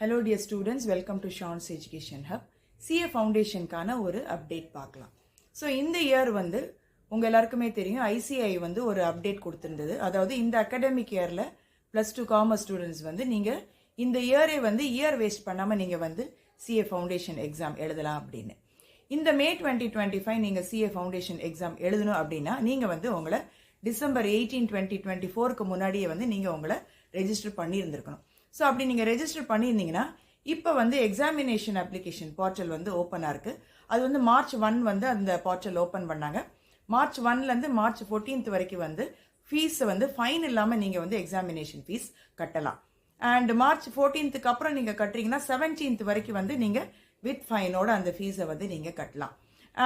Hello dear students, welcome to Sean's Education Hub. CA Foundation கான ஒரு update பார்க்கலாம். So இந்த இயர் வந்து உங்க எல்லாருக்குமே தெரியும் ICI வந்து ஒரு அப்டேட் கொடுத்திருந்தது. அதாவது இந்த அகாடமிக் இயர்ல +2 காமர்ஸ் ஸ்டூடெண்ட்ஸ் வந்து நீங்க இந்த இயரே வந்து இயர் வேஸ்ட் பண்ணாம நீங்க வந்து CA ஃபவுண்டேஷன் எக்ஸாம் எழுதலாம் அப்படின்னு. இந்த மே 2025 நீங்க CA ஃபவுண்டேஷன் எக்ஸாம் எழுதணும் அப்படின்னா நீங்க வந்து உங்களை டிசம்பர் 18 2024க்கு முன்னாடியே வந்து நீங்க உங்களை ரெஜிஸ்டர் பண்ணியிருந்திருக்கணும். ஸோ அப்படி நீங்கள் ரெஜிஸ்டர் பண்ணியிருந்தீங்கன்னா இப்போ வந்து எக்ஸாமினேஷன் அப்ளிகேஷன் போர்ட்டல் வந்து ஓப்பனாக இருக்குது. அது வந்து மார்ச் 1 வந்து அந்த போர்ட்டல் ஓப்பன் பண்ணாங்க. மார்ச் 1லேருந்து மார்ச் 14th வரைக்கும் வந்து ஃபீஸை வந்து ஃபைன் இல்லாமல் நீங்கள் வந்து எக்ஸாமினேஷன் ஃபீஸ் கட்டலாம். அண்ட் மார்ச் 14th அப்புறம் நீங்கள் கட்டுறீங்கன்னா 17th வரைக்கும் வந்து நீங்கள் வித் ஃபைனோட அந்த ஃபீஸை வந்து நீங்கள் கட்டலாம்.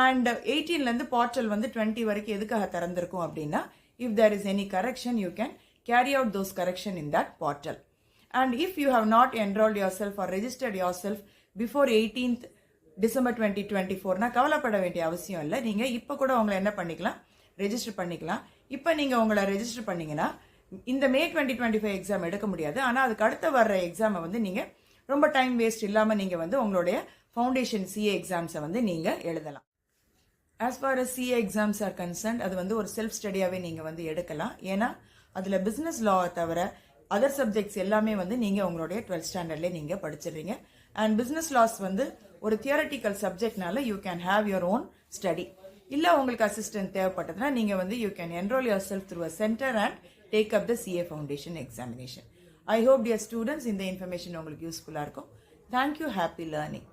அண்ட் 18லேருந்து போர்ட்டல் வந்து 20 வரைக்கும் எதுக்காக திறந்திருக்கும் அப்படின்னா if there is any correction you can carry out those correction in that portal. And if you have not enrolled yourself or registered yourself before 18th December 2024 na கவலைப்பட வேண்டிய அவசியம் இல்லை. நீங்கள் இப்போ கூட உங்களை என்ன பண்ணிக்கலாம், ரெஜிஸ்டர் பண்ணிக்கலாம். இப்போ நீங்கள் உங்களை ரெஜிஸ்டர் பண்ணீங்கன்னா இந்த மே 2025 எக்ஸாம் எடுக்க முடியாது. ஆனால் அதுக்கு அடுத்த வர்ற எக்ஸாமை வந்து நீங்கள் ரொம்ப டைம் வேஸ்ட் இல்லாமல் நீங்கள் வந்து உங்களுடைய ஃபவுண்டேஷன் CA எக்ஸாம்ஸை வந்து நீங்கள் எழுதலாம். As for as CA exams R concerned அது வந்து ஒரு செல்ஃப் ஸ்டடியாகவே நீங்கள் வந்து எடுக்கலாம். ஏன்னா அதில் பிஸ்னஸ் லாவை தவிர அதர் சப்ஜெக்ட்ஸ் எல்லாமே வந்து நீங்கள் உங்களுடைய 12th ஸ்டாண்டர்ட்லேயே நீங்கள் படிச்சிடுறீங்க. அண்ட் பிஸ்னஸ் லாஸ் வந்து ஒரு தியரட்டிக்கல் சப்ஜெக்ட்னால you can have your own study. இல்லை உங்களுக்கு அசிஸ்டன்ட் தேவைப்பட்டதுன்னா நீங்கள் வந்து you can enrol yourself through a centre and take up the CA foundation examination. I hope dear students இந்த இன்ஃபர்மேஷன் உங்களுக்கு யூஸ்ஃபுல்லாக இருக்கும். தேங்க்யூ. Happy learning.